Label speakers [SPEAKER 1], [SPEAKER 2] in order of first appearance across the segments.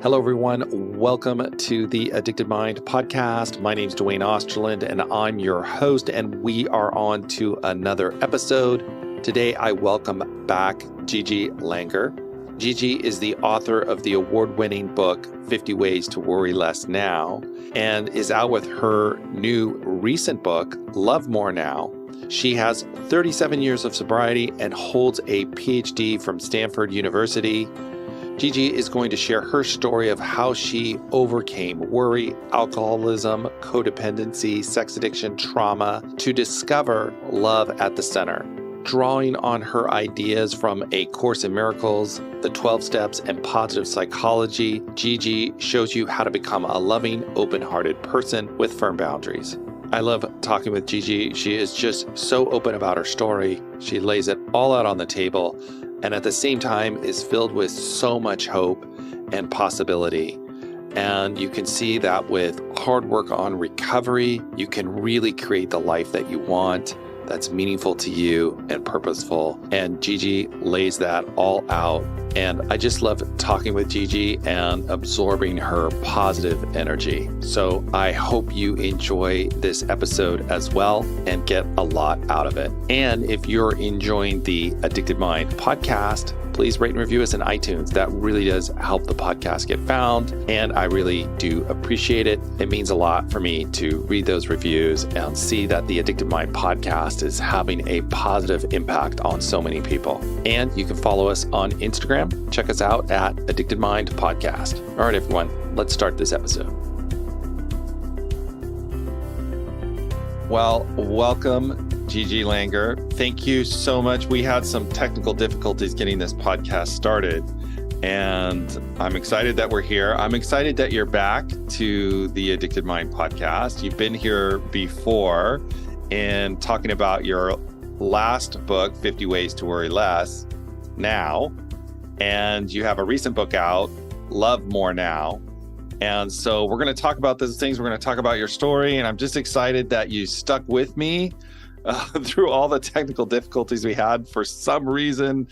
[SPEAKER 1] Hello, everyone. Welcome to the Addicted Mind podcast. My name is Dwayne Osterland, and I'm your host, and we are on to another episode. Today, I welcome back Gigi Langer. Gigi is the author of the award-winning book, 50 Ways to Worry Less Now, and is out with her new recent book, Love More Now. She has 37 years of sobriety and holds a PhD from Stanford University. Gigi is going to share her story of how she overcame worry, alcoholism, codependency, sex addiction, trauma to discover love at the center. Drawing on her ideas from A Course in Miracles, the 12 Steps, and positive psychology, Gigi shows you how to become a loving, open-hearted person with firm boundaries. I love talking with Gigi. She is just so open about her story. She lays it all out on the table, and at the same time is filled with so much hope and possibility. And you can see that with hard work on recovery, you can really create the life that you want, that's meaningful to you and purposeful. And Gigi lays that all out. And I just love talking with Gigi and absorbing her positive energy. So I hope you enjoy this episode as well and get a lot out of it. And if you're enjoying the Addicted Mind podcast, please rate and review us in iTunes. That really does help the podcast get found, and I really do appreciate it. It means a lot for me to read those reviews and see that the Addicted Mind podcast is having a positive impact on so many people. And you can follow us on Instagram. Check us out at Addicted Mind Podcast. All right, everyone, let's start this episode. Well, welcome, Gigi Langer. Thank you so much. We had some technical difficulties getting this podcast started, and I'm excited that we're here. I'm excited that you're back to the Addicted Mind podcast. You've been here before and talking about your last book, 50 Ways to Worry Less Now, and you have a recent book out, Love More Now. And so we're going to talk about those things. We're going to talk about your story. And I'm just excited that you stuck with me through all the technical difficulties we had. For some reason,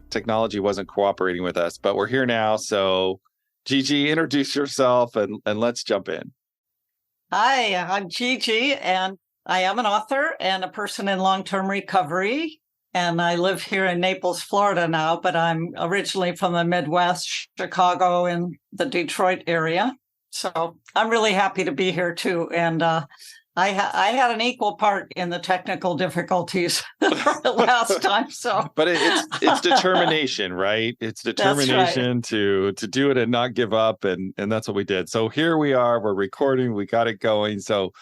[SPEAKER 1] technology wasn't cooperating with us, but we're here now. So Gigi, introduce yourself and let's jump in.
[SPEAKER 2] Hi, I'm Gigi, and I am an author and a person in long-term recovery. And I live here in Naples, Florida now, but I'm originally from the Midwest, Chicago, and the Detroit area. So I'm really happy to be here too. And I had an equal part in the technical difficulties last time. So,
[SPEAKER 1] but it's determination, right? It's determination right. to do it and not give up, and that's what we did. So here we are. We're recording. We got it going. So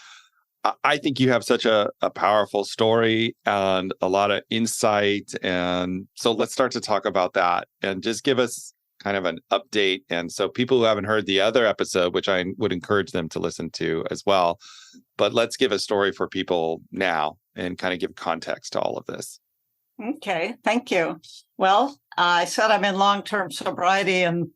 [SPEAKER 1] I think you have such a powerful story and a lot of insight. And so let's start to talk about that and just give us kind of an update. And so people who haven't heard the other episode, which I would encourage them to listen to as well, but let's give a story for people now and kind of give context to all of this.
[SPEAKER 2] Okay, thank you. Well, I said I'm in long-term sobriety, and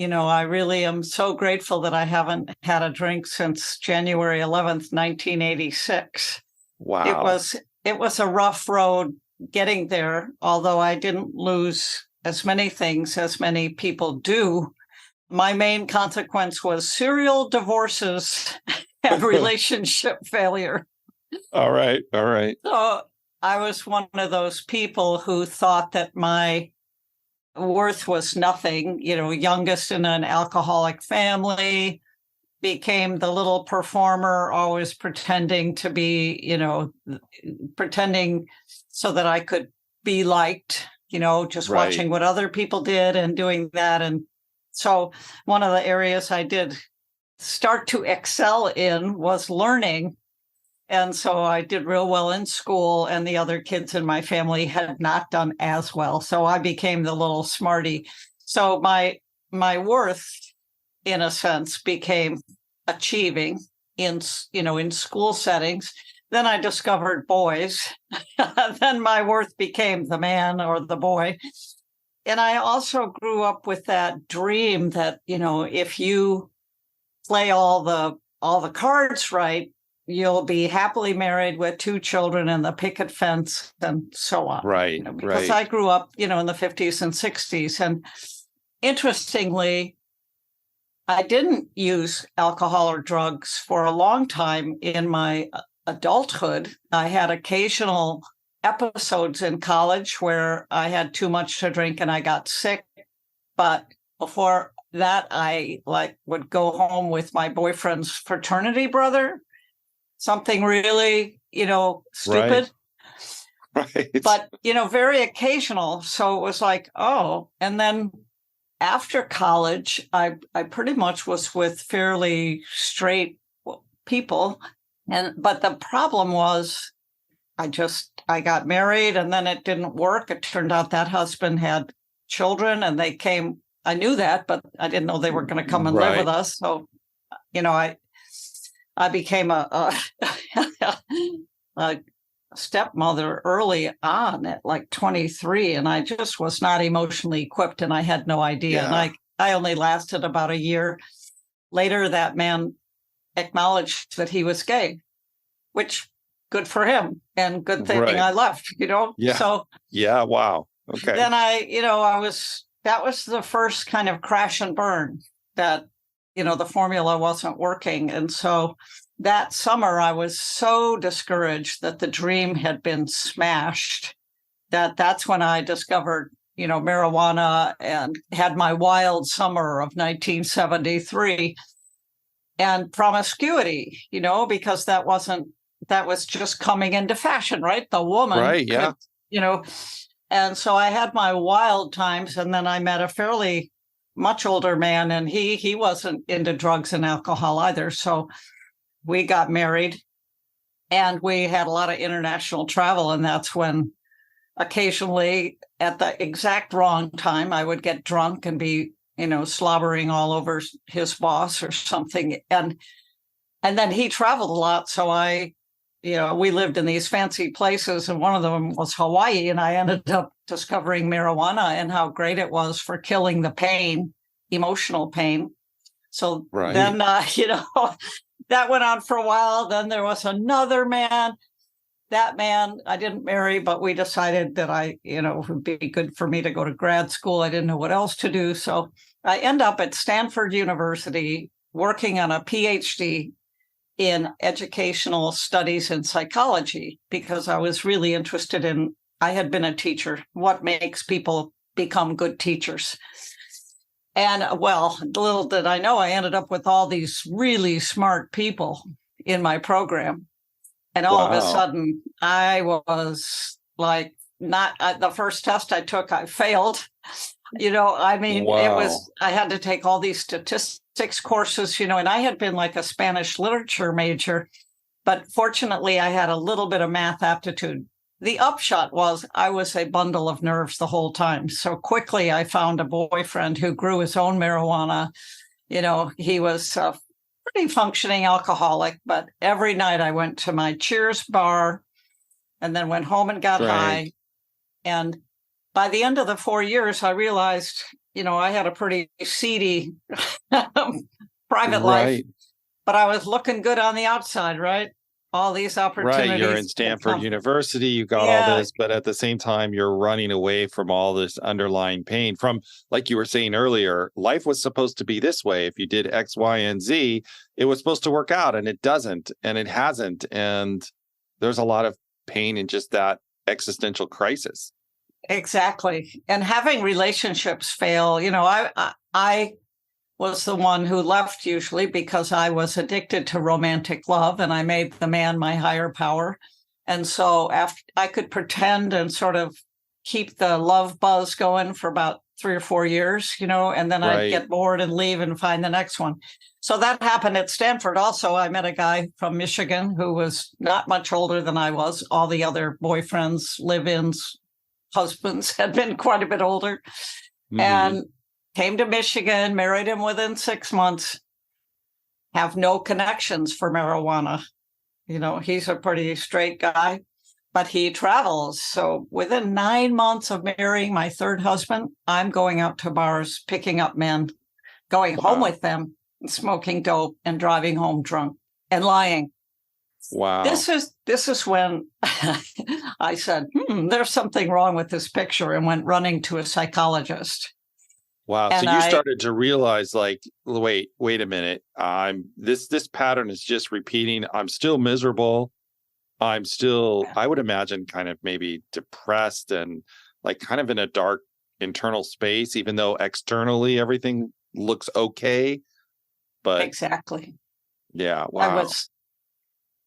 [SPEAKER 2] I really am so grateful that I haven't had a drink since January 11th, 1986.
[SPEAKER 1] Wow.
[SPEAKER 2] It was a rough road getting there, although I didn't lose as many things as many people do. My main consequence was serial divorces and relationship failure.
[SPEAKER 1] All right.
[SPEAKER 2] So I was one of those people who thought that my worth was nothing, youngest in an alcoholic family, became the little performer, always pretending to be, pretending so that I could be liked, just
[SPEAKER 1] right.
[SPEAKER 2] Watching what other people did and doing that. And so one of the areas I did start to excel in was learning. And so I did real well in school, and the other kids in my family had not done as well. So I became the little smarty. So my worth, in a sense, became achieving in school settings. Then I discovered boys. Then my worth became the man or the boy. And I also grew up with that dream that, if you play all the cards right, you'll be happily married with 2 children and the picket fence and so on.
[SPEAKER 1] Right.
[SPEAKER 2] Because I grew up, in the 50s and 60s. And interestingly, I didn't use alcohol or drugs for a long time in my adulthood. I had occasional episodes in college where I had too much to drink and I got sick. But before that, I would go home with my boyfriend's fraternity brother, something really, stupid.
[SPEAKER 1] Right.
[SPEAKER 2] But, very occasional. So it was like, oh, and then after college, I pretty much was with fairly straight people. But the problem was I got married and then it didn't work. It turned out that husband had children and they came. I knew that, but I didn't know they were going to come and live with us. So, I became a stepmother early on at like 23, and I just was not emotionally equipped and I had no idea. Yeah. And I only lasted about a year. Later, that man acknowledged that he was gay, which good for him and good thing I left,
[SPEAKER 1] Yeah.
[SPEAKER 2] So
[SPEAKER 1] yeah, wow. Okay.
[SPEAKER 2] Then that was the first kind of crash and burn that, the formula wasn't working. And so that summer, I was so discouraged that the dream had been smashed that's when I discovered, marijuana and had my wild summer of 1973 and promiscuity, because that was just coming into fashion, right? The woman,
[SPEAKER 1] right? Yeah,
[SPEAKER 2] and so I had my wild times, and then I met a fairly much older man, and he wasn't into drugs and alcohol either. So we got married and we had a lot of international travel. And that's when occasionally at the exact wrong time, I would get drunk and be, slobbering all over his boss or something. And then he traveled a lot. So we lived in these fancy places, and one of them was Hawaii. And I ended up discovering marijuana and how great it was for killing the pain, emotional pain. So then, that went on for a while. Then there was another man. That man I didn't marry, but we decided that it would be good for me to go to grad school. I didn't know what else to do. So I end up at Stanford University working on a PhD in educational studies and psychology, because I was really interested I had been a teacher, what makes people become good teachers. And well, little did I know, I ended up with all these really smart people in my program. And all of a sudden, I was like, the first test I took, I failed. It was, I had to take all these statistics courses, and I had been like a Spanish literature major, but fortunately I had a little bit of math aptitude. The upshot was I was a bundle of nerves the whole time. So quickly I found a boyfriend who grew his own marijuana. He was a pretty functioning alcoholic, but every night I went to my Cheers bar and then went home and got high. And by the end of the 4 years, I realized, I had a pretty seedy private life, but I was looking good on the outside, right? All these opportunities.
[SPEAKER 1] Right, you're in Stanford University, you got all this, but at the same time, you're running away from all this underlying pain from, like you were saying earlier, life was supposed to be this way. If you did X, Y, and Z, it was supposed to work out, and it doesn't, and it hasn't. And there's a lot of pain in just that existential crisis.
[SPEAKER 2] Exactly. And having relationships fail, I was the one who left usually because I was addicted to romantic love and I made the man my higher power. And so after I could pretend and sort of keep the love buzz going for about 3 or 4 years, and then I'd get bored and leave and find the next one. So that happened at Stanford. Also, I met a guy from Michigan who was not much older than I was. All the other boyfriends, live-ins, husbands had been quite a bit older. Mm-hmm. And came to Michigan, married him within 6 months, have no connections for marijuana. He's a pretty straight guy, but he travels. So within 9 months of marrying my third husband, I'm going out to bars, picking up men, going home with them, and smoking dope and driving home drunk and lying.
[SPEAKER 1] Wow.
[SPEAKER 2] This is when I said, there's something wrong with this picture, and went running to a psychologist.
[SPEAKER 1] Wow. So
[SPEAKER 2] And
[SPEAKER 1] you started to realize like, wait a minute. This pattern is just repeating. I'm still miserable. I would imagine kind of maybe depressed and like kind of in a dark internal space, even though externally everything looks okay. But
[SPEAKER 2] exactly.
[SPEAKER 1] yeah,
[SPEAKER 2] I
[SPEAKER 1] wow.
[SPEAKER 2] was,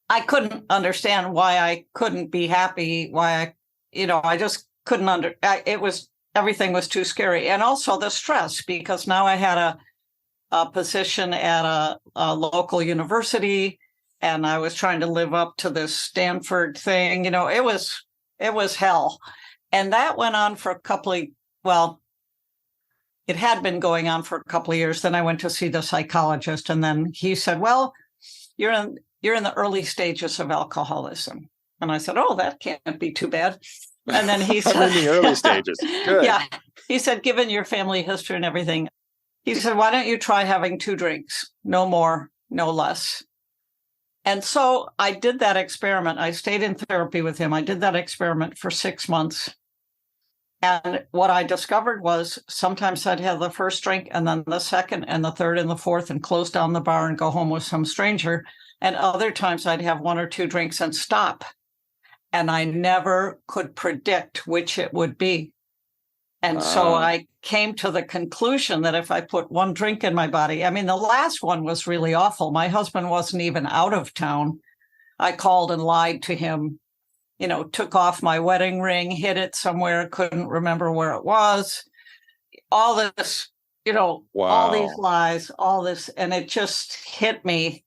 [SPEAKER 2] I couldn't understand why I couldn't be happy, I just couldn't everything was too scary. And also the stress, because now I had a position at a local university and I was trying to live up to this Stanford thing. It was hell. And that went on for well, it had been going on for a couple of years. Then I went to see the psychologist, and then he said, "Well, you're in the early stages of alcoholism." And I said, "Oh, that can't be too bad." And then he
[SPEAKER 1] I'm
[SPEAKER 2] said,
[SPEAKER 1] in the early stages. Good.
[SPEAKER 2] "Yeah." He said, "Given your family history and everything," he said, "why don't you try having 2 drinks? No more, no less." And so I did that experiment. I stayed in therapy with him. I did that experiment for 6 months. And what I discovered was sometimes I'd have the first drink and then the second and the third and the fourth and close down the bar and go home with some stranger. And other times I'd have 1 or 2 drinks and stop. And I never could predict which it would be. And so I came to the conclusion that if I put 1 drink in my body, I mean, the last one was really awful. My husband wasn't even out of town. I called and lied to him, took off my wedding ring, hid it somewhere, couldn't remember where it was. All this,
[SPEAKER 1] wow.
[SPEAKER 2] all these lies, all this, and it just hit me.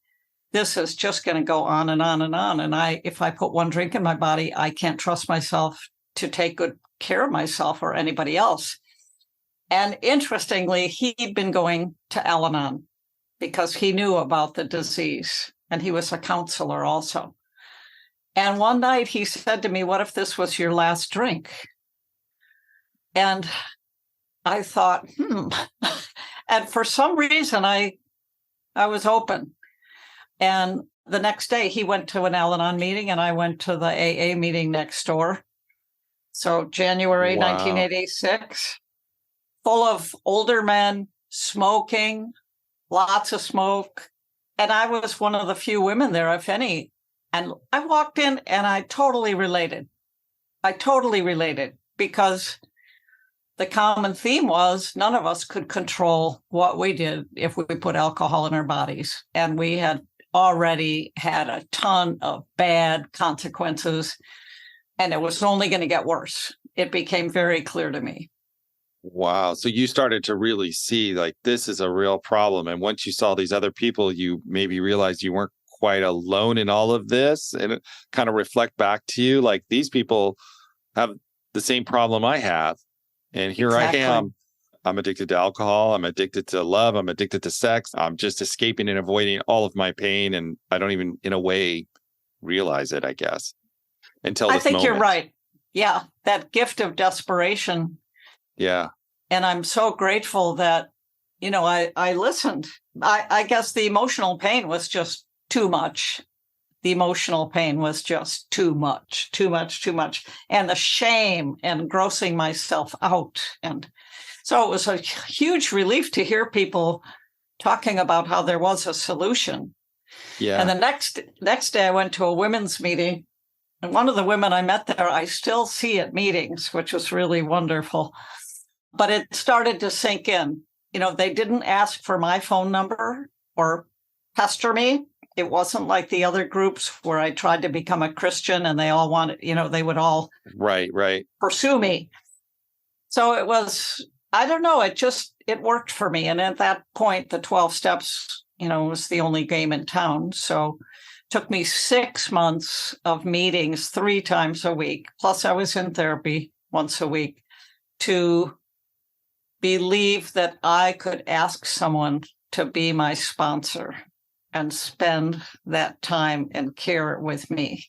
[SPEAKER 2] This is just going to go on and on and on. And if I put 1 drink in my body, I can't trust myself to take good care of myself or anybody else. And interestingly, he'd been going to Al-Anon because he knew about the disease, and he was a counselor also. And one night he said to me, "What if this was your last drink?" And I thought, And for some reason, I was open. And the next day he went to an Al-Anon meeting and I went to the AA meeting next door. So January 1986, full of older men, smoking, lots of smoke. And I was one of the few women there, if any. And I walked in and I totally related. Because the common theme was none of us could control what we did if we put alcohol in our bodies. And we had already had a ton of bad consequences, and it was only going to get worse. It became very clear to me.
[SPEAKER 1] Wow. So you started to really see like this is a real problem. And once you saw these other people, you maybe realized you weren't quite alone in all of this, and kind of reflect back to you like these people have the same problem I have. And here exactly. I am. I'm addicted to alcohol. I'm addicted to love. I'm addicted to sex. I'm just escaping and avoiding all of my pain. And I don't even, in a way, realize it, I guess, until this
[SPEAKER 2] I think
[SPEAKER 1] moment.
[SPEAKER 2] You're right. Yeah. That gift of desperation.
[SPEAKER 1] Yeah.
[SPEAKER 2] And I'm so grateful that, I listened. I guess the emotional pain was just too much. The emotional pain was just too much. And the shame and grossing myself out. And so it was a huge relief to hear people talking about how there was a solution.
[SPEAKER 1] Yeah.
[SPEAKER 2] And the next day I went to a women's meeting. And one of the women I met there, I still see at meetings, which was really wonderful. But it started to sink in. They didn't ask for my phone number or pester me. It wasn't like the other groups where I tried to become a Christian and they all wanted, they would all
[SPEAKER 1] right
[SPEAKER 2] pursue me. So it was, I don't know, it worked for me. And at that point, the 12 steps, was the only game in town. So it took me 6 months of meetings 3 times a week. Plus I was in therapy once a week to believe that I could ask someone to be my sponsor and spend that time and care with me.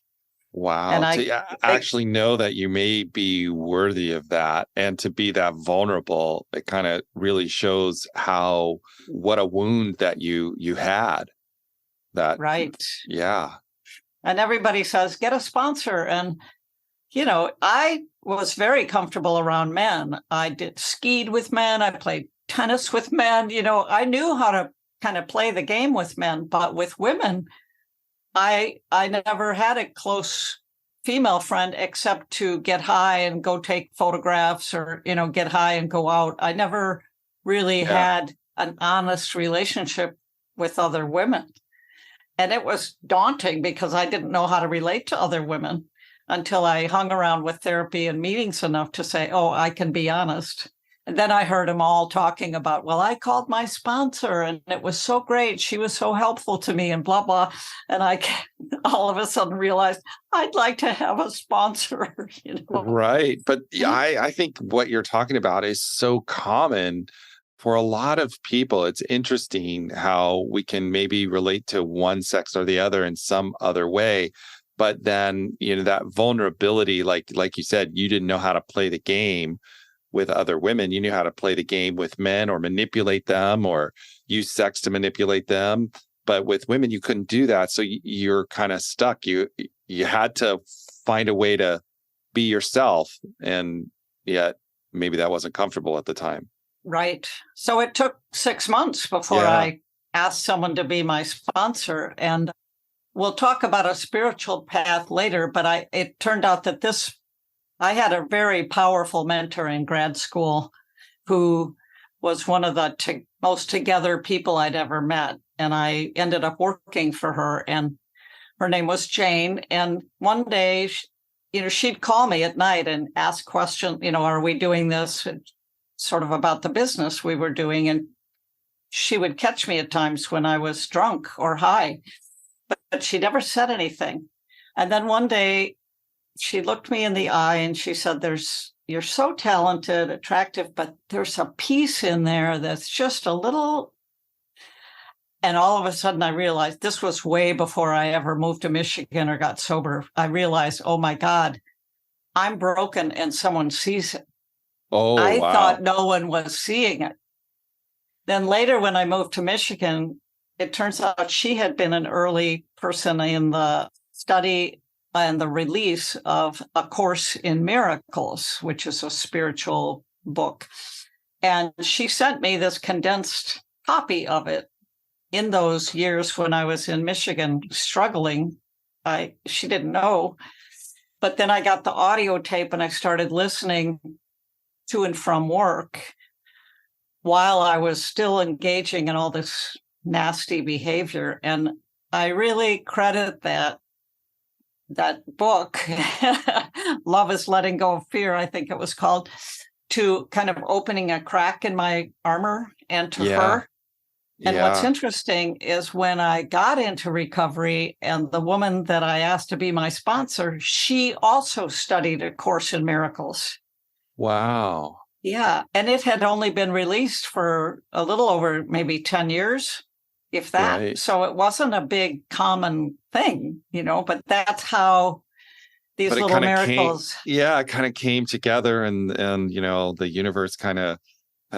[SPEAKER 1] Wow. And I actually know that you may be worthy of that, and to be that vulnerable, it kind of really shows what a wound that you had. That
[SPEAKER 2] right.
[SPEAKER 1] Yeah.
[SPEAKER 2] And everybody says, get a sponsor. And, I was very comfortable around men. I skied with men. I played tennis with men. I knew how to kind of play the game with men, but with women, I never had a close female friend except to get high and go take photographs or, get high and go out. I never really had an honest relationship with other women. And it was daunting because I didn't know how to relate to other women until I hung around with therapy and meetings enough to say, oh, I can be honest. And then I heard them all talking about, well, I called my sponsor and it was so great. She was so helpful to me and blah, blah. And I all of a sudden realized I'd like to have a sponsor.
[SPEAKER 1] Right. But I think what you're talking about is so common for a lot of people. It's interesting how we can maybe relate to one sex or the other in some other way. But then, that vulnerability, like you said, you didn't know how to play the game with other women. You knew how to play the game with men or manipulate them or use sex to manipulate them. But with women, you couldn't do that. So you're kind of stuck. You had to find a way to be yourself. And yet maybe that wasn't comfortable at the time. Right.
[SPEAKER 2] So it took 6 months before I asked someone to be my sponsor. And we'll talk about a spiritual path later, but it turned out that I had a very powerful mentor in grad school who was one of the most together people I'd ever met. And I ended up working for her, and her name was Jane. And one day, she'd call me at night and ask questions, are we doing this? Sort of about the business we were doing. And she would catch me at times when I was drunk or high, but she never said anything. And then one day she looked me in the eye and she said, you're so talented, attractive, but there's a piece in there that's just a little. And all of a sudden I realized this was way before I ever moved to Michigan or got sober. I realized, oh my God, I'm broken and someone sees it.
[SPEAKER 1] Oh,
[SPEAKER 2] I
[SPEAKER 1] wow.
[SPEAKER 2] thought no one was seeing it. Then later when I moved to Michigan, it turns out she had been an early person in the study and the release of A Course in Miracles, which is a spiritual book. And she sent me this condensed copy of it. In those years when I was in Michigan struggling, she didn't know. But then I got the audio tape and I started listening to and from work while I was still engaging in all this nasty behavior. And I really credit that book, Love is Letting Go of Fear, I think it was called, to kind of opening a crack in my armor and to her. And what's interesting is when I got into recovery and the woman that I asked to be my sponsor, she also studied A Course in Miracles.
[SPEAKER 1] Wow.
[SPEAKER 2] Yeah. And it had only been released for a little over maybe 10 years, if that. Right. So it wasn't a big common thing, but that's how these little miracles.
[SPEAKER 1] It kind of came together and the universe kind of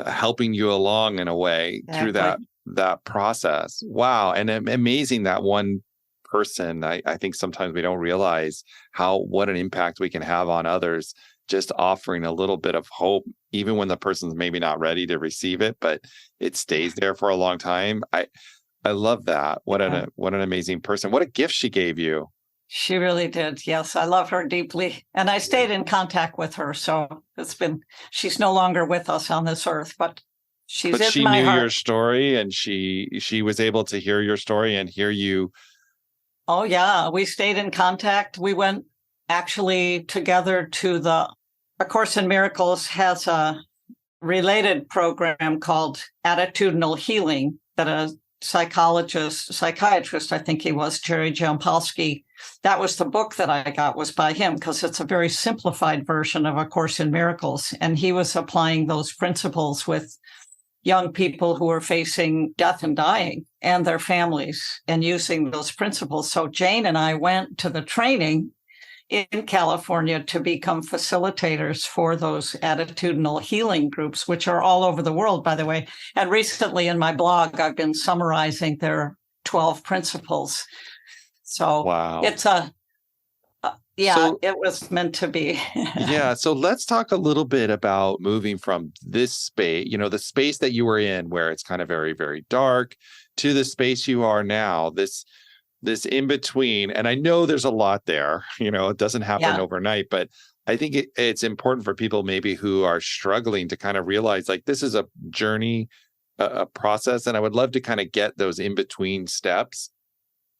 [SPEAKER 1] helping you along in a way through that process. Wow. And amazing that one person. I think sometimes we don't realize what an impact we can have on others, just offering a little bit of hope, even when the person's maybe not ready to receive it, but it stays there for a long time. I love that. What an amazing person. What a gift she gave you.
[SPEAKER 2] She really did. Yes, I love her deeply. And I stayed in contact with her. So she's no longer with us on this earth, but she
[SPEAKER 1] knew your story, and she was able to hear your story and hear you.
[SPEAKER 2] Oh, yeah. We stayed in contact. We went actually together to A Course in Miracles has a related program called Attitudinal Healing that a psychiatrist, I think he was, Jerry Jampolsky. That was the book that I got, was by him, because it's a very simplified version of A Course in Miracles. And he was applying those principles with young people who were facing death and dying and their families and using those principles. So Jane and I went to the training in California to become facilitators for those attitudinal healing groups, which are all over the world, by the way. And recently in my blog, I've been summarizing their 12 principles. So It's Yeah,
[SPEAKER 1] So,
[SPEAKER 2] it was meant to be.
[SPEAKER 1] yeah, so let's talk a little bit about moving from this space, the space that you were in where it's kind of very, very dark to the space you are now, this in between. And I know there's a lot there, it doesn't happen
[SPEAKER 2] Yeah,
[SPEAKER 1] overnight, but I think it's important for people maybe who are struggling to kind of realize like this is a journey, a process. And I would love to kind of get those in between steps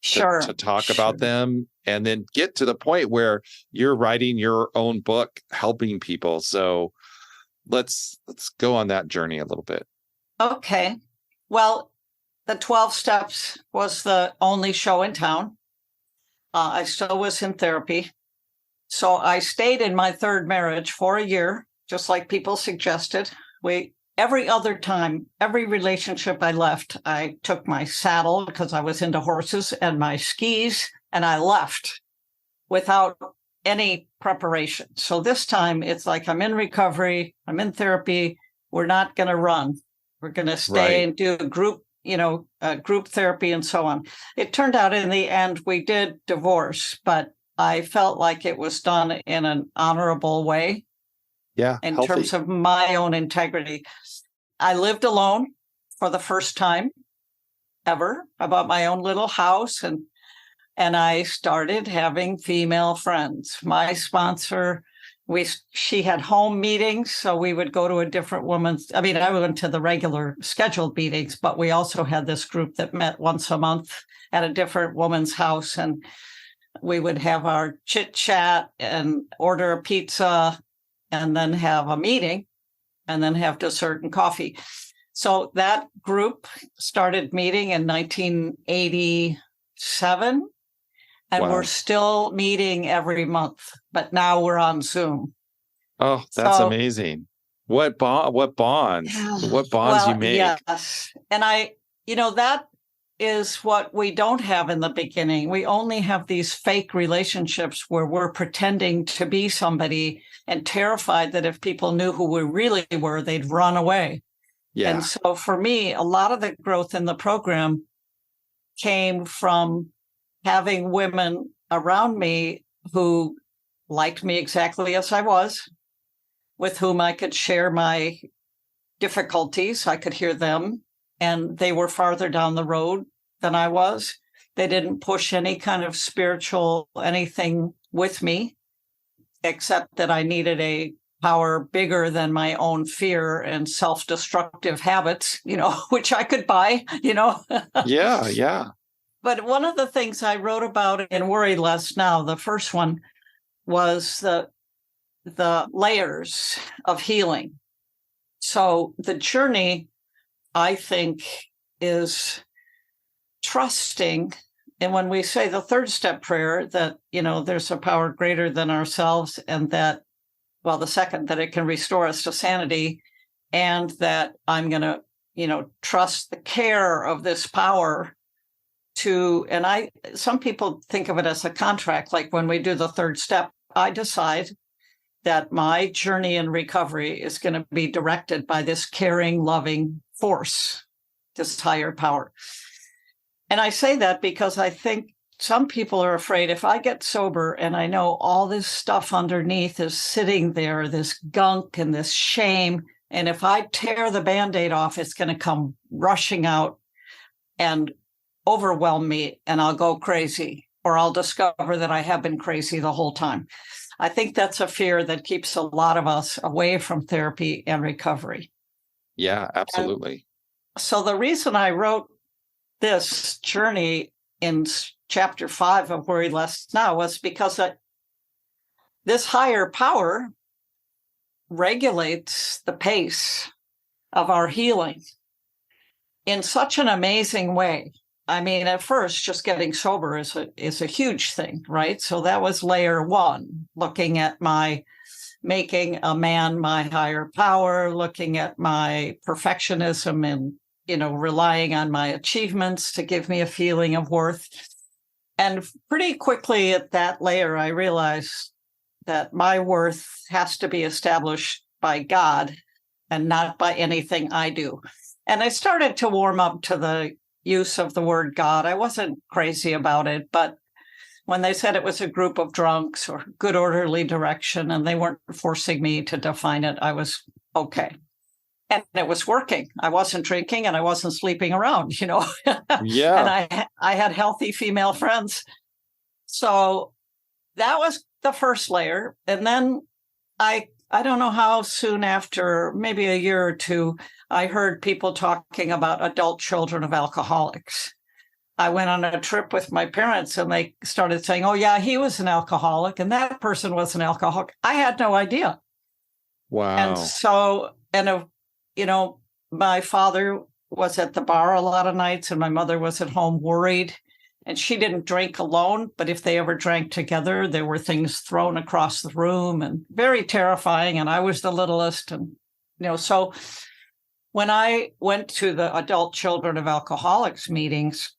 [SPEAKER 1] to
[SPEAKER 2] sure,
[SPEAKER 1] talk
[SPEAKER 2] sure.
[SPEAKER 1] about them and then get to the point where you're writing your own book helping people. So let's go on that journey a little bit.
[SPEAKER 2] Okay. Well, the 12 Steps was the only show in town. I still was in therapy. So I stayed in my third marriage for a year, just like people suggested. Every other time, every relationship I left, I took my saddle because I was into horses and my skis, and I left without any preparation. So this time it's like I'm in recovery, I'm in therapy. We're not going to run. We're going to stay
[SPEAKER 1] Right.
[SPEAKER 2] and do group therapy and so on. It turned out in the end we did divorce, but I felt like it was done in an honorable way
[SPEAKER 1] Yeah.
[SPEAKER 2] in terms
[SPEAKER 1] Healthy.
[SPEAKER 2] of my own integrity. I lived alone for the first time ever. I bought my own little house and I started having female friends. My sponsor, she had home meetings, so we would go to a different woman's. I mean, I went to the regular scheduled meetings, but we also had this group that met once a month at a different woman's house, and we would have our chit chat and order a pizza, and then have a meeting, and then have dessert and coffee. So that group started meeting in 1987. And we're
[SPEAKER 1] Wow.
[SPEAKER 2] still meeting every month, but now we're on Zoom.
[SPEAKER 1] Oh, that's
[SPEAKER 2] So,
[SPEAKER 1] amazing. What bonds you
[SPEAKER 2] well,
[SPEAKER 1] make.
[SPEAKER 2] yes. And that is what we don't have in the beginning. We only have these fake relationships where we're pretending to be somebody and terrified that if people knew who we really were, they'd run away. And
[SPEAKER 1] Yeah.
[SPEAKER 2] so for me, a lot of the growth in the program came from having women around me who liked me exactly as I was, with whom I could share my difficulties. I could hear them, and they were farther down the road than I was. They didn't push any kind of spiritual anything with me, except that I needed a power bigger than my own fear and self-destructive habits, which I could buy.
[SPEAKER 1] Yeah. Yeah.
[SPEAKER 2] But one of the things I wrote about in Worry Less Now, the first one, was the layers of healing. So the journey, I think, is trusting. And when we say the third step prayer, that, there's a power greater than ourselves, and that, the second, that it can restore us to sanity, and that I'm going to, trust the care of this power some people think of it as a contract. Like when we do the third step, I decide that my journey in recovery is going to be directed by this caring, loving force, this higher power. And I say that because I think some people are afraid if I get sober and I know all this stuff underneath is sitting there, this gunk and this shame, and if I tear the Band-Aid off, it's going to come rushing out and overwhelm me, and I'll go crazy, or I'll discover that I have been crazy the whole time. I think that's a fear that keeps a lot of us away from therapy and recovery.
[SPEAKER 1] Yeah, absolutely.
[SPEAKER 2] And so the reason I wrote this journey in chapter 5 of Worry Less Now was because this higher power regulates the pace of our healing in such an amazing way. I mean, at first, just getting sober is a huge thing, right? So that was layer one, looking at making a man my higher power, looking at my perfectionism and, relying on my achievements to give me a feeling of worth. And pretty quickly at that layer, I realized that my worth has to be established by God and not by anything I do. And I started to warm up to the use of the word God. I wasn't crazy about it, but when they said it was a group of drunks or good orderly direction, and they weren't forcing me to define it, I was okay. And it was working. I wasn't drinking and I wasn't sleeping around,
[SPEAKER 1] Yeah.
[SPEAKER 2] And I had healthy female friends. So that was the first layer. And then I don't know how soon after, maybe a year or two, I heard people talking about adult children of alcoholics. I went on a trip with my parents and they started saying, oh, yeah, he was an alcoholic and that person was an alcoholic. I had no idea.
[SPEAKER 1] Wow.
[SPEAKER 2] And so, my father was at the bar a lot of nights and my mother was at home worried. And she didn't drink alone, but if they ever drank together, there were things thrown across the room and very terrifying. And I was the littlest. And, so when I went to the adult children of alcoholics meetings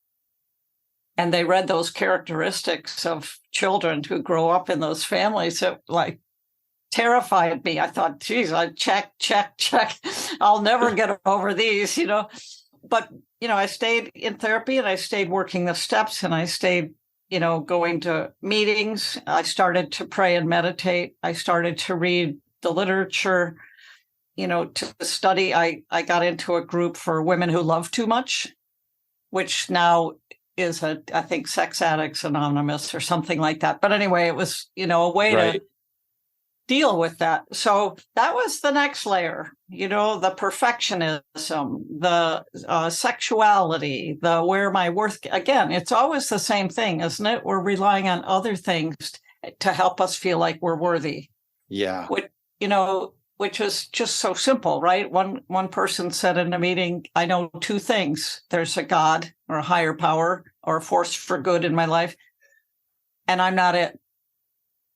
[SPEAKER 2] and they read those characteristics of children who grow up in those families, it terrified me. I thought, geez, I check. I'll never get over these, But, I stayed in therapy and I stayed working the steps and I stayed, going to meetings. I started to pray and meditate. I started to read the literature, to study. I got into a group for women who love too much, which now is I think Sex Addicts Anonymous or something like that. But anyway, it was, a way to deal with that. So that was the next layer, the perfectionism, the sexuality, the where my worth, again, it's always the same thing, isn't it? We're relying on other things to help us feel like we're worthy.
[SPEAKER 1] Yeah.
[SPEAKER 2] Which is just so simple, right? One person said in a meeting, I know two things. There's a God or a higher power or a force for good in my life. And I'm not it.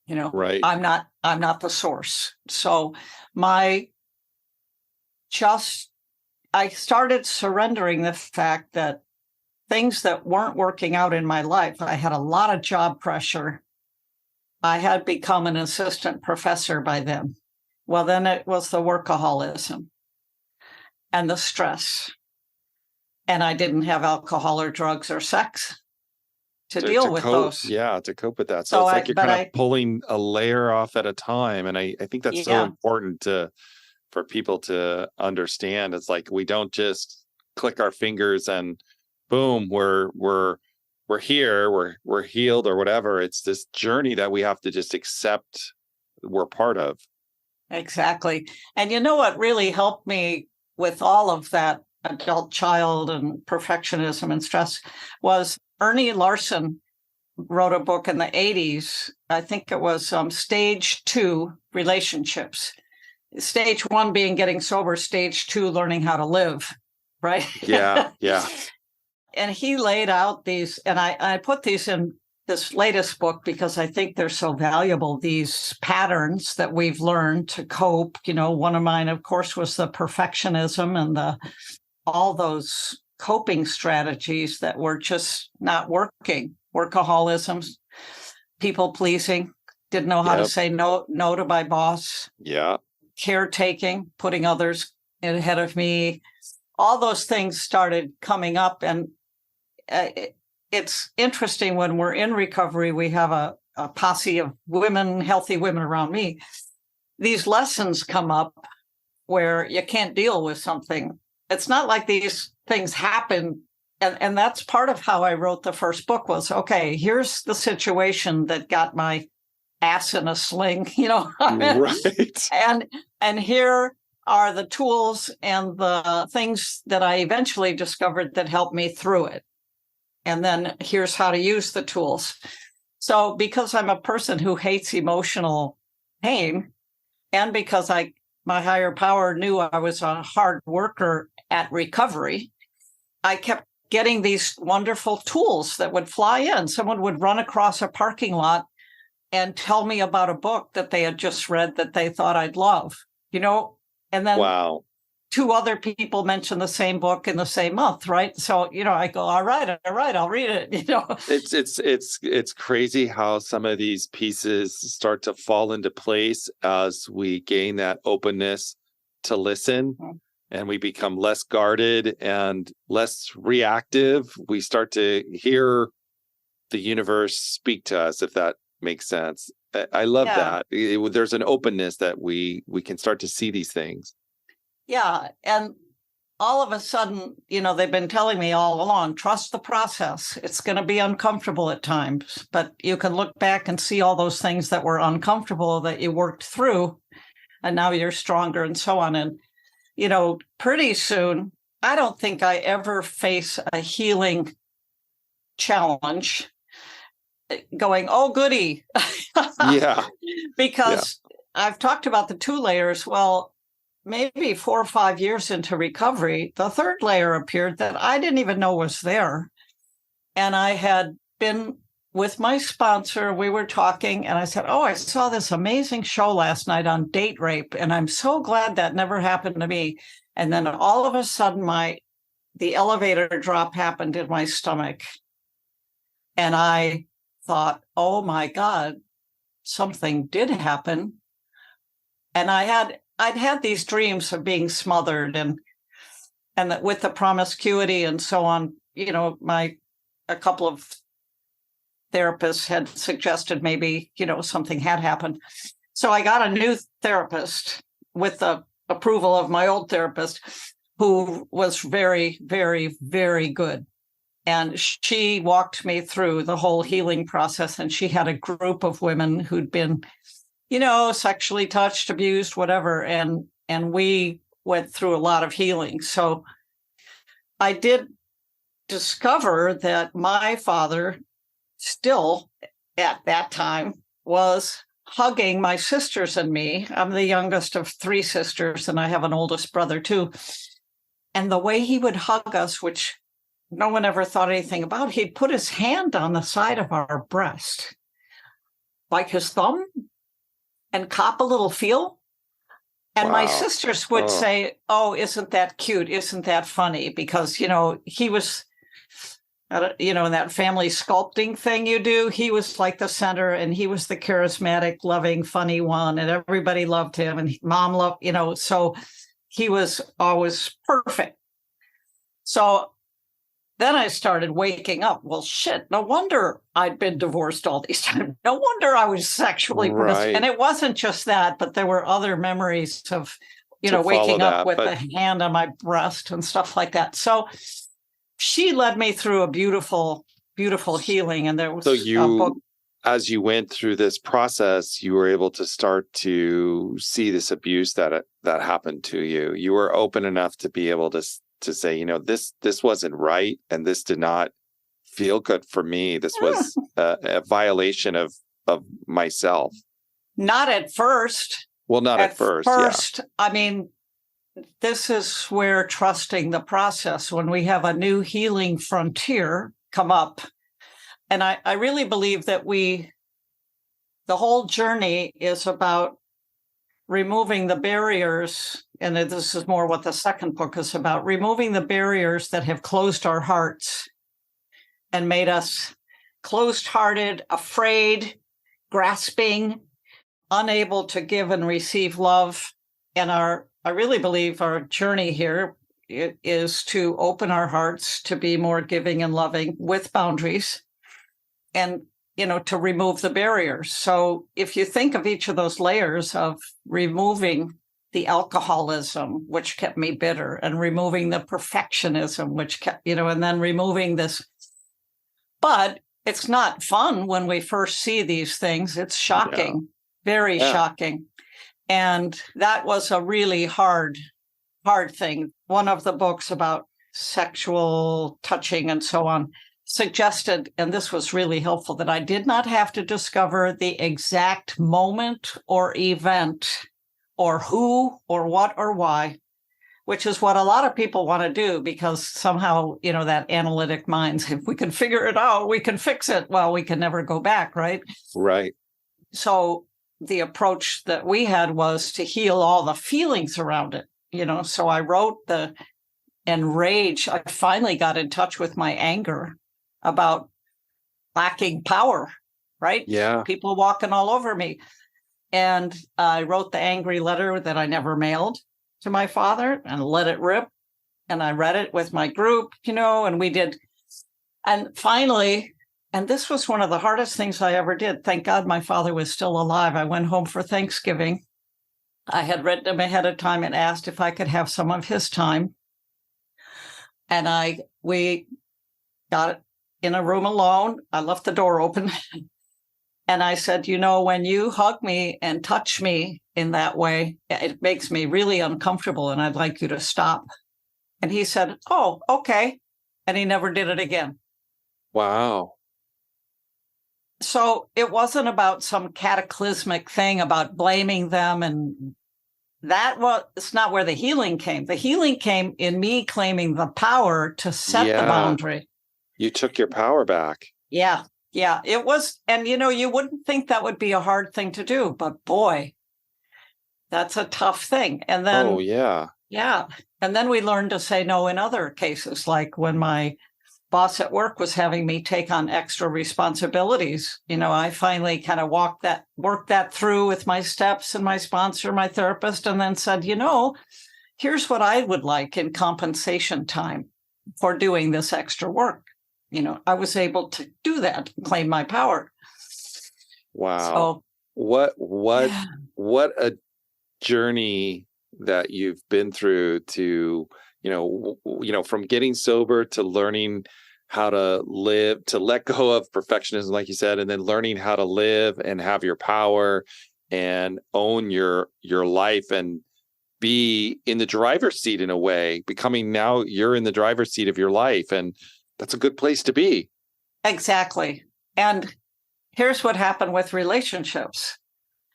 [SPEAKER 1] Right.
[SPEAKER 2] I'm not the source. So I started surrendering the fact that things that weren't working out in my life, I had a lot of job pressure. I had become an assistant professor by then. Well, then it was the workaholism and the stress. And I didn't have alcohol or drugs or sex to deal with those.
[SPEAKER 1] Yeah, to cope with that. So it's like you're kind of pulling a layer off at a time. And I think that's so important for people to understand. It's like we don't just click our fingers and boom, we're here, we're healed or whatever. It's this journey that we have to just accept we're part of.
[SPEAKER 2] Exactly. And what really helped me with all of that adult child and perfectionism and stress was Ernie Larson wrote a book in the 80s. I think it was Stage 2 Relationships. Stage 1 being getting sober, Stage 2 learning how to live, right?
[SPEAKER 1] Yeah.
[SPEAKER 2] And he laid out these, and I put these in this latest book because I think they're so valuable, these patterns that we've learned to cope. One of mine, of course, was the perfectionism and all those coping strategies that were just not working. Workaholism, people pleasing, didn't know how to say no to my boss.
[SPEAKER 1] Yeah.
[SPEAKER 2] Caretaking, putting others ahead of me. All those things started coming up. And it's interesting when we're in recovery, we have a posse of women, healthy women around me. These lessons come up where you can't deal with something. It's not like these things happen. And that's part of how I wrote the first book was, okay, here's the situation that got my ass in a sling,
[SPEAKER 1] Right.
[SPEAKER 2] And here are the tools and the things that I eventually discovered that helped me through it. And then here's how to use the tools. So because I'm a person who hates emotional pain, and because my higher power knew I was a hard worker at recovery, I kept getting these wonderful tools that would fly in. Someone would run across a parking lot and tell me about a book that they had just read that they thought I'd love, and then
[SPEAKER 1] wow.
[SPEAKER 2] 2 other people mention the same book in the same month, right? So, I go, all right, I'll read it,
[SPEAKER 1] It's crazy how some of these pieces start to fall into place as we gain that openness to listen. Mm-hmm. And we become less guarded and less reactive. We start to hear the universe speak to us, if that makes sense. I love that. There's an openness that we can start to see these things.
[SPEAKER 2] Yeah. And all of a sudden, they've been telling me all along, trust the process. It's going to be uncomfortable at times, but you can look back and see all those things that were uncomfortable that you worked through, and now you're stronger and so on. And, pretty soon, I don't think I ever face a healing challenge going, oh, goody.
[SPEAKER 1] Yeah.
[SPEAKER 2] Because I've talked about the 2 layers. Well, maybe 4 or 5 years into recovery, the 3rd layer appeared that I didn't even know was there. And I had been with my sponsor. We were talking, and I said, oh, I saw this amazing show last night on date rape, and I'm so glad that never happened to me. And then all of a sudden, the elevator drop happened in my stomach. And I thought, oh my God, something did happen. And I'd had these dreams of being smothered, and that with the promiscuity and so on, a couple of therapists had suggested maybe, something had happened. So I got a new therapist with the approval of my old therapist, who was very, very, very good. And she walked me through the whole healing process. And she had a group of women who'd been, sexually touched, abused, whatever. And we went through a lot of healing. So I did discover that my father still at that time was hugging my sisters and me. I'm the youngest of 3 sisters, and I have an oldest brother too. And the way he would hug us, which no one ever thought anything about, he'd put his hand on the side of our breast, like his thumb, and cop a litlittle feel. And my sisters would say, oh, isn't that cute? Isn't that funny? Because, he was, in that family sculpting thing you do, he was like the center, and he was the charismatic, loving, funny one, and everybody loved him, and mom loved, so he was always perfect. So then I started waking up. Well, shit, no wonder I'd been divorced all these times. No wonder I was sexually promiscuous. And it wasn't just that, but there were other memories of, waking up with a hand on my breast and stuff like that. So she led me through a beautiful, beautiful healing. And there was a book.
[SPEAKER 1] As you went through this process, you were able to start to see this abuse that happened to you. You were open enough to be able to say, this wasn't right, and this did not feel good for me. This was a violation of myself.
[SPEAKER 2] Not at first.
[SPEAKER 1] Well, not at first.
[SPEAKER 2] First, yeah. I mean, this is where trusting the process, when we have a new healing frontier come up. And I really believe that the whole journey is about removing the barriers. And this is more what the second book is about, removing the barriers that have closed our hearts and made us closed-hearted, afraid, grasping, unable to give and receive love. And I really believe our journey here is to open our hearts to be more giving and loving with boundaries, and, to remove the barriers. So if you think of each of those layers of removing the alcoholism, which kept me bitter, and removing the perfectionism, which kept, and then removing this. But it's not fun when we first see these things. It's shocking, very shocking. And that was a really hard thing. One of the books about sexual touching and so on suggested, and this was really helpful, that I did not have to discover the exact moment or event or who or what or why, which is what a lot of people want to do, because somehow, that analytic mind, if we can figure it out, we can fix it. Well, we can never go back, right?
[SPEAKER 1] Right.
[SPEAKER 2] So the approach that we had was to heal all the feelings around it, So I wrote and rage. I finally got in touch with my anger about lacking power, right?
[SPEAKER 1] Yeah.
[SPEAKER 2] People walking all over me. And I wrote the angry letter that I never mailed to my father and let it rip. And I read it with my group, and we did. And finally, And this was one of the hardest things I ever did. Thank God my father was still alive. I went home for Thanksgiving. I had written him ahead of time and asked if I could have some of his time. And we got it in a room alone. I left the door open. And I said, when you hug me and touch me in that way, it makes me really uncomfortable and I'd like you to stop. And he said, oh, okay. And he never did it again.
[SPEAKER 1] Wow.
[SPEAKER 2] So it wasn't about some cataclysmic thing about blaming them. And it's not where the healing came. The healing came in me claiming the power to set the boundary.
[SPEAKER 1] You took your power back.
[SPEAKER 2] Yeah. Yeah, it was. And, you wouldn't think that would be a hard thing to do, but boy, that's a tough thing. And then,
[SPEAKER 1] oh, yeah.
[SPEAKER 2] Yeah. And then we learned to say no in other cases, like when my boss at work was having me take on extra responsibilities. I finally kind of worked that through with my steps and my sponsor, my therapist, and then said, here's what I would like in compensation time for doing this extra work. I was able to do that, claim my power.
[SPEAKER 1] Wow.
[SPEAKER 2] So,
[SPEAKER 1] what a journey that you've been through to, from getting sober to learning how to live, to let go of perfectionism, like you said, and then learning how to live and have your power and own your life and be in the driver's seat in a way, now you're in the driver's seat of your life. And that's a good place to be.
[SPEAKER 2] Exactly. And here's what happened with relationships.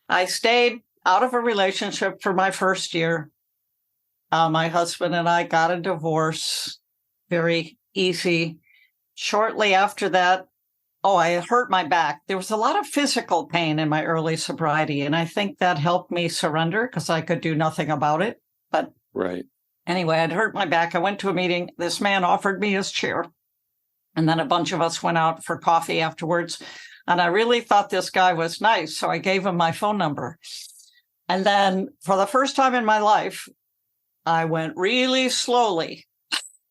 [SPEAKER 2] I stayed out of a relationship for my first year. My husband and I got a divorce. Very easy. Shortly after that, I hurt my back. There was a lot of physical pain in my early sobriety, and I think that helped me surrender because I could do nothing about it. But
[SPEAKER 1] right.
[SPEAKER 2] Anyway, I'd hurt my back. I went to a meeting. This man offered me his chair. And then a bunch of us went out for coffee afterwards. And I really thought this guy was nice. So I gave him my phone number. And then for the first time in my life, I went really slowly.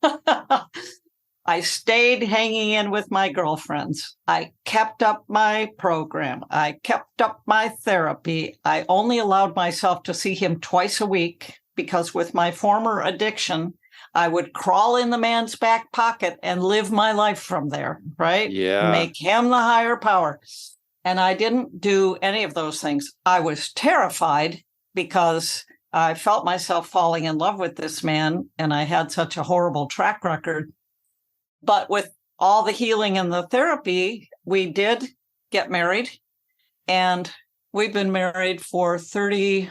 [SPEAKER 2] I stayed hanging in with my girlfriends. I kept up my program. I kept up my therapy. I only allowed myself to see him twice a week because with my former addiction, I would crawl in the man's back pocket and live my life from there, right?
[SPEAKER 1] Yeah.
[SPEAKER 2] Make him the higher power. And I didn't do any of those things. I was terrified because I felt myself falling in love with this man, and I had such a horrible track record. But with all the healing and the therapy, we did get married, and we've been married for 33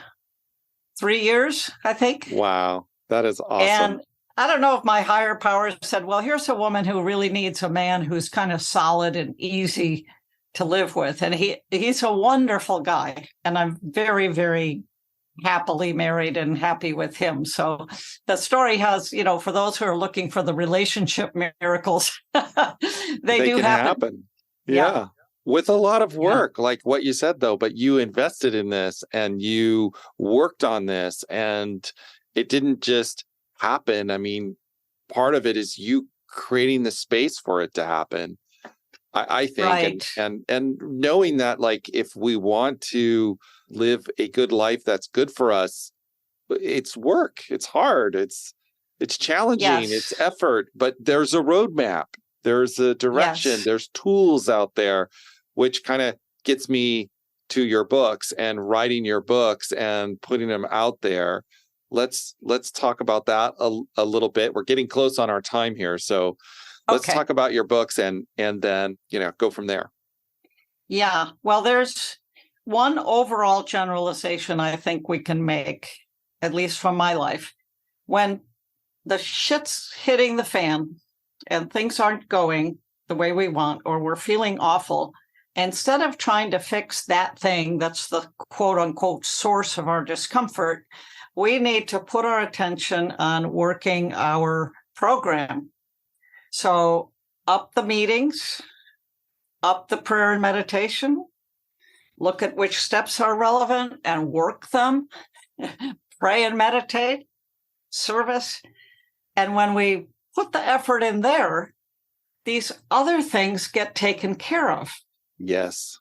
[SPEAKER 2] years, I think.
[SPEAKER 1] Wow, that is awesome.
[SPEAKER 2] And I don't know if my higher power said, well, here's a woman who really needs a man who's kind of solid and easy to live with. And he's a wonderful guy. And I'm very, very happily married and happy with him. So the story has, for those who are looking for the relationship miracles, they do
[SPEAKER 1] can happen. Yeah. With a lot of work, like what you said, though, but you invested in this and you worked on this and it didn't just happen. I mean, part of it is you creating the space for it to happen. I think,
[SPEAKER 2] right.
[SPEAKER 1] and knowing that, like, if we want to live a good life that's good for us, it's work, it's hard, it's challenging, it's effort, but there's a roadmap, there's a direction, there's tools out there, which kind of gets me to your books and writing your books and putting them out there. Let's talk about that a little bit. We're getting close on our time here, so let's talk about your books and then go from there.
[SPEAKER 2] Yeah, well, there's one overall generalization I think we can make, at least from my life. When the shit's hitting the fan and things aren't going the way we want, or we're feeling awful, instead of trying to fix that thing that's the quote unquote source of our discomfort, we need to put our attention on working our program. So up the meetings, up the prayer and meditation, look at which steps are relevant and work them, pray and meditate, service. And when we put the effort in there, these other things get taken care of.
[SPEAKER 1] Yes,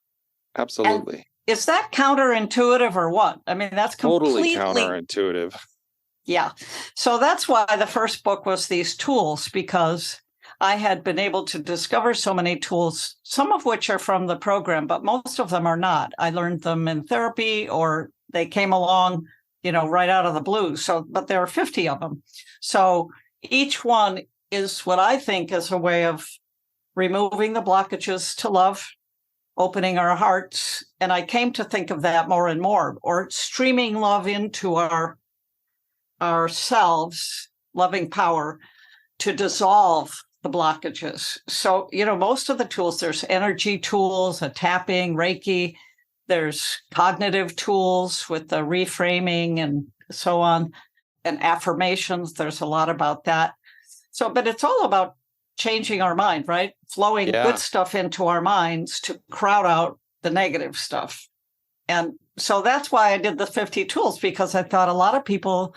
[SPEAKER 1] absolutely.
[SPEAKER 2] And is that counterintuitive or what? I mean, that's
[SPEAKER 1] Totally
[SPEAKER 2] completely
[SPEAKER 1] counterintuitive.
[SPEAKER 2] Yeah. So that's why the first book was these tools, because I had been able to discover so many tools, some of which are from the program, but most of them are not. I learned them in therapy or they came along, right out of the blue. So, but there are 50 of them. So each one is what I think is a way of removing the blockages to love, opening our hearts. And I came to think of that more and more, or streaming love into ourselves, loving power to dissolve the blockages. So, most of the tools, there's energy tools, a tapping, Reiki, there's cognitive tools with the reframing and so on, and affirmations. There's a lot about that. So, but it's all about changing our mind, right? Flowing good stuff into our minds to crowd out the negative stuff. And so that's why I did the 50 tools, because I thought a lot of people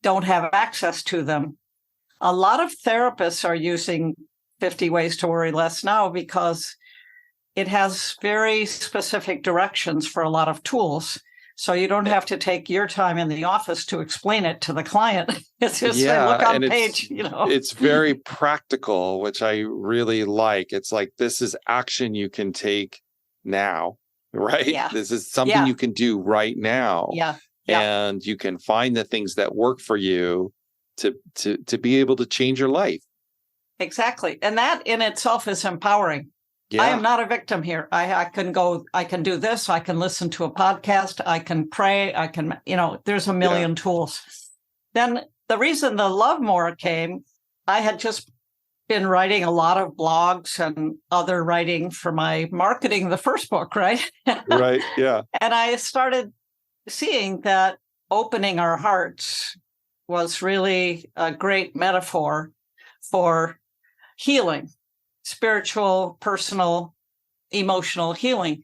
[SPEAKER 2] don't have access to them. A lot of therapists are using 50 Ways to Worry Less now because it has very specific directions for a lot of tools. So you don't have to take your time in the office to explain it to the client. It's just look on page,
[SPEAKER 1] It's very practical, which I really like. It's like, this is action you can take now, right?
[SPEAKER 2] Yeah.
[SPEAKER 1] This is something you can do right now.
[SPEAKER 2] Yeah.
[SPEAKER 1] And you can find the things that work for you to be able to change your life.
[SPEAKER 2] Exactly. And that in itself is empowering. I am not a victim here. I can do this. I can listen to a podcast. I can pray. I can, there's a million tools. Then the reason the Love More came, I had just been writing a lot of blogs and other writing for my marketing, the first book, right?
[SPEAKER 1] Right. Yeah.
[SPEAKER 2] And I started seeing that opening our hearts was really a great metaphor for healing, spiritual, personal, emotional healing.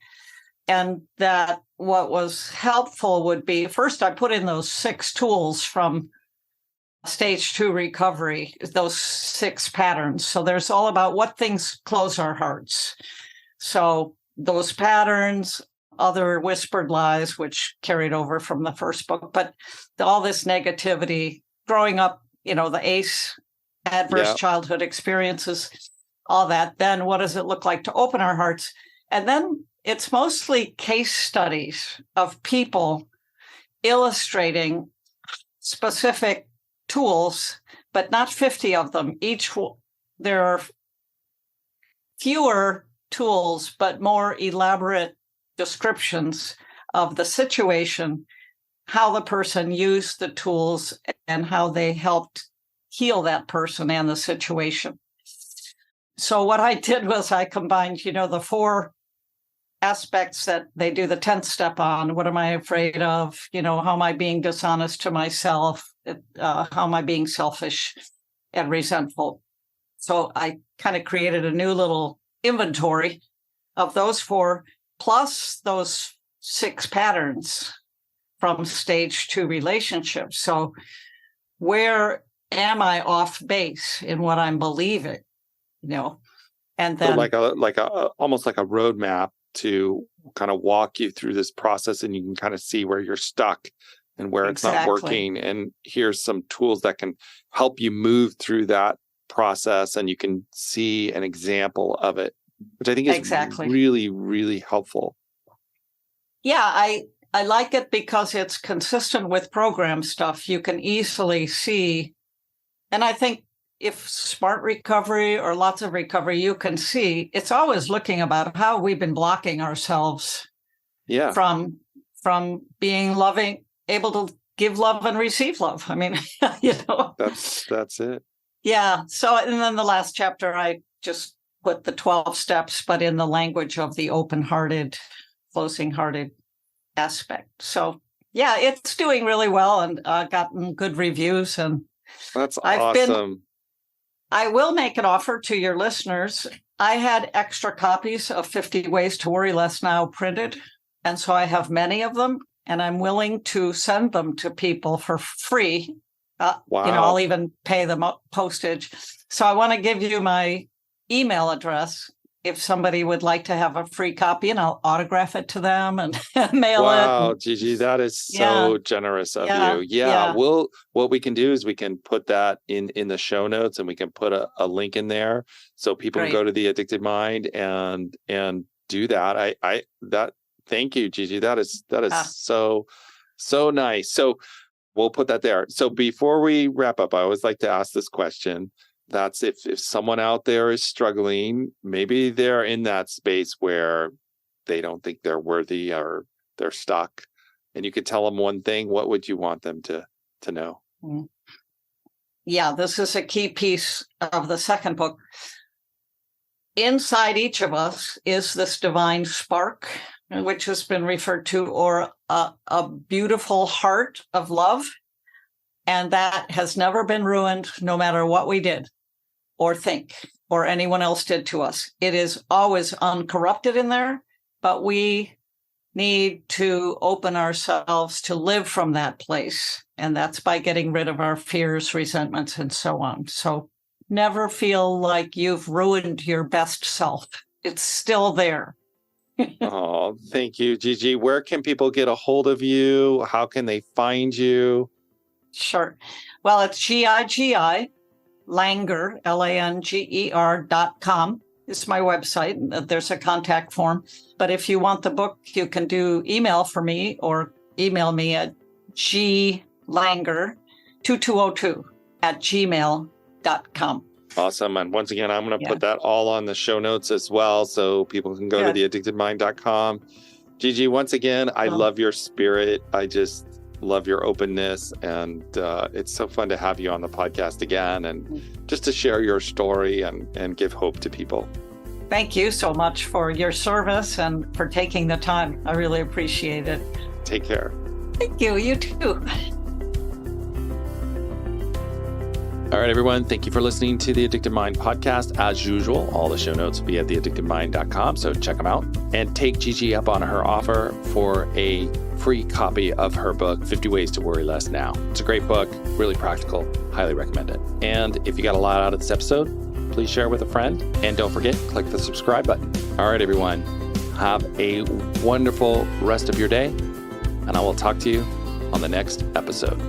[SPEAKER 2] And that what was helpful would be, first, I put in those 6 tools from stage 2 recovery, those 6 patterns. So there's all about what things close our hearts. So those patterns, other whispered lies, which carried over from the first book, but all this negativity, growing up, the ACE, adverse childhood experiences, all that. Then what does it look like to open our hearts? And then it's mostly case studies of people illustrating specific tools, but not 50 of them. There are fewer tools, but more elaborate descriptions of the situation, how the person used the tools, and how they helped heal that person and the situation. So what I did was I combined, the 4 aspects that they do the 10th step on. What am I afraid of? How am I being dishonest to myself? How am I being selfish and resentful? So I kind of created a new little inventory of those 4, plus those 6 patterns from stage 2 relationships. So where am I off base in what I'm believing? And then
[SPEAKER 1] so almost like a roadmap to kind of walk you through this process, and you can kind of see where you're stuck and where it's not working. And here's some tools that can help you move through that process, and you can see an example of it, which I think is really, really helpful.
[SPEAKER 2] Yeah, I like it because it's consistent with program stuff. You can easily see, and I think if smart recovery or lots of recovery, you can see it's always looking about how we've been blocking ourselves from being loving, able to give love and receive love. I mean,
[SPEAKER 1] that's it.
[SPEAKER 2] Yeah. So, and then the last chapter, I just put the 12 steps, but in the language of the open-hearted, closing-hearted aspect. So, yeah, it's doing really well and gotten good reviews. And
[SPEAKER 1] that's awesome.
[SPEAKER 2] I will make an offer to your listeners. I had extra copies of 50 Ways to Worry Less now printed. And so I have many of them, and I'm willing to send them to people for free. Wow. I'll even pay the postage. So I want to give you my email address if somebody would like to have a free copy, and I'll autograph it to them and mail it.
[SPEAKER 1] Wow, Gigi, that is so generous of you. Yeah. What we can do is we can put that in the show notes, and we can put a link in there so people can go to the Addicted Mind and do that. Thank you, Gigi. That is so nice. So we'll put that there. So before we wrap up, I always like to ask this question. That's if someone out there is struggling, maybe they're in that space where they don't think they're worthy or they're stuck, and you could tell them one thing, what would you want them to know?
[SPEAKER 2] Yeah, this is a key piece of the second book. Inside each of us is this divine spark, which has been referred to, or a beautiful heart of love. And that has never been ruined, no matter what we did or think or anyone else did to us. It is always uncorrupted in there, but we need to open ourselves to live from that place. And that's by getting rid of our fears, resentments, and so on. So never feel like you've ruined your best self. It's still there.
[SPEAKER 1] Oh, thank you, Gigi. Where can people get a hold of you? How can they find you?
[SPEAKER 2] Sure. Well, it's Gigi Langer, Langer.com. It's my website. There's a contact form. But if you want the book, you can do email for me or email me at glanger2202@gmail.com.
[SPEAKER 1] Awesome. And once again, I'm going to put that all on the show notes as well, so people can go to theaddictedmind.com. Gigi, once again, I love your spirit. I just love your openness, and it's so fun to have you on the podcast again, and just to share your story and give hope to people.
[SPEAKER 2] Thank you so much for your service and for taking the time. I really appreciate it.
[SPEAKER 1] Take care.
[SPEAKER 2] Thank you. You too.
[SPEAKER 1] All right, everyone. Thank you for listening to the Addicted Mind podcast. As usual, all the show notes will be at theaddictedmind.com, so check them out. And take Gigi up on her offer for a free copy of her book, 50 Ways to Worry Less Now. It's a great book, really practical, highly recommend it. And if you got a lot out of this episode, please share with a friend. And don't forget, click the subscribe button. All right, everyone. Have a wonderful rest of your day, and I will talk to you on the next episode.